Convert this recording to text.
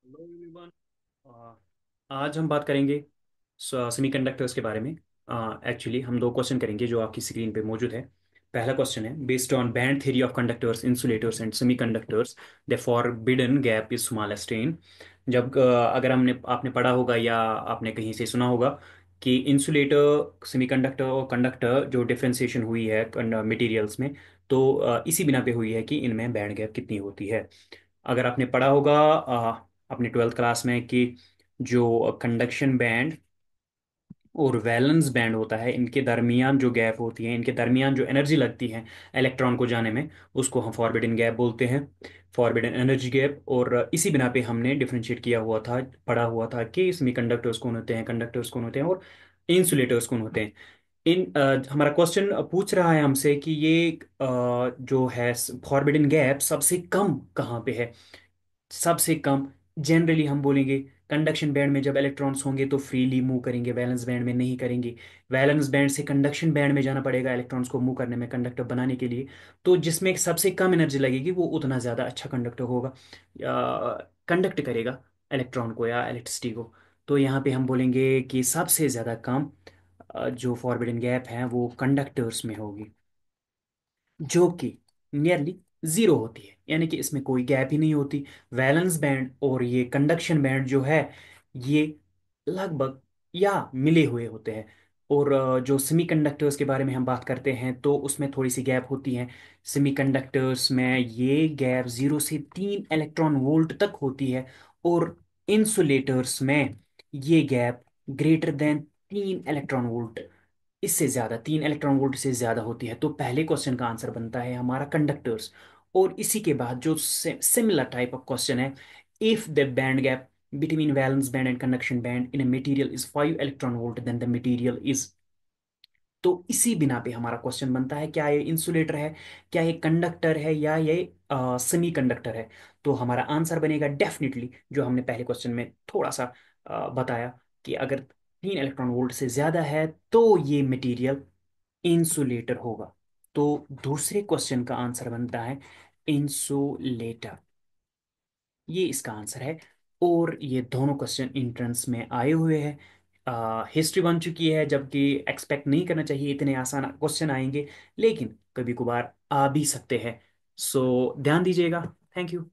Hello everyone. आज हम बात करेंगे सेमीकंडक्टर्स के बारे में। एक्चुअली हम दो क्वेश्चन करेंगे जो आपकी स्क्रीन पे मौजूद है। पहला क्वेश्चन है, based on band theory of conductors, insulators and semiconductors, the forbidden gap is smallest इन। जब अगर हमने आपने पढ़ा होगा या आपने कहीं से सुना होगा कि इंसुलेटर, सेमीकंडक्टर और कंडक्टर जो डिफरेंशिएशन हुई है मटेरियल्स में, तो इसी बिना पे हुई है कि इनमें बैंड गैप कितनी होती है। अगर आपने पढ़ा होगा अपने ट्वेल्थ क्लास में कि जो कंडक्शन बैंड और वैलेंस बैंड होता है, इनके दरमियान जो गैप होती है, इनके दरमियान जो एनर्जी लगती है इलेक्ट्रॉन को जाने में, उसको हम फॉरबिडन गैप बोलते हैं, फॉरबिडन एनर्जी गैप। और इसी बिना पे हमने डिफरेंशिएट किया हुआ था, पढ़ा हुआ था कि इसमें कंडक्टर्स कौन होते हैं, कंडक्टर्स कौन होते हैं और इंसुलेटर्स कौन होते हैं। हमारा क्वेश्चन पूछ रहा है हमसे कि ये जो है फॉरबिडन गैप सबसे कम कहाँ पे है। सबसे कम जनरली हम बोलेंगे कंडक्शन बैंड में जब इलेक्ट्रॉन्स होंगे तो फ्रीली मूव करेंगे, वैलेंस बैंड में नहीं करेंगे। वैलेंस बैंड से कंडक्शन बैंड में जाना पड़ेगा इलेक्ट्रॉन्स को मूव करने में, कंडक्टर बनाने के लिए। तो जिसमें सबसे कम एनर्जी लगेगी वो उतना ज़्यादा अच्छा कंडक्टर होगा, कंडक्ट करेगा इलेक्ट्रॉन को या इलेक्ट्रिसिटी को। तो यहाँ पे हम बोलेंगे कि सबसे ज़्यादा कम जो फॉरबिडन गैप है वो कंडक्टर्स में होगी, जो कि नियरली जीरो होती है, यानी कि इसमें कोई गैप ही नहीं होती। वैलेंस बैंड और ये कंडक्शन बैंड जो है, ये लगभग या मिले हुए होते हैं। और जो सेमीकंडक्टर्स के बारे में हम बात करते हैं तो उसमें थोड़ी सी गैप होती है। सेमीकंडक्टर्स में ये गैप 0 से 3 इलेक्ट्रॉन वोल्ट तक होती है, और इंसुलेटर्स में ये gap greater than 3 electron volt, इससे ज्यादा 3 इलेक्ट्रॉन वोल्ट से ज्यादा होती है। तो पहले क्वेश्चन का आंसर बनता है हमारा कंडक्टर्स। और इसी के बाद जो सिमिलर टाइप ऑफ क्वेश्चन है, if the band gap between valence band and conduction band in a material is 5 electron volt then the material is। तो इसी बिना पे हमारा क्वेश्चन बनता है, क्या ये इंसुलेटर है, क्या ये कंडक्टर है, या ये सेमी कंडक्टर है। तो हमारा आंसर बनेगा डेफिनेटली जो हमने पहले क्वेश्चन में थोड़ा सा बताया, कि अगर 3 इलेक्ट्रॉन वोल्ट से ज्यादा है तो ये मटेरियल इंसुलेटर होगा। तो दूसरे क्वेश्चन का आंसर बनता है इंसुलेटर, ये इसका आंसर है। और ये दोनों क्वेश्चन इंट्रेंस में आए हुए हैं, हिस्ट्री बन चुकी है, जबकि एक्सपेक्ट नहीं करना चाहिए इतने आसान क्वेश्चन आएंगे, लेकिन कभी कभार आ भी सकते हैं। सो ध्यान दीजिएगा। Thank you.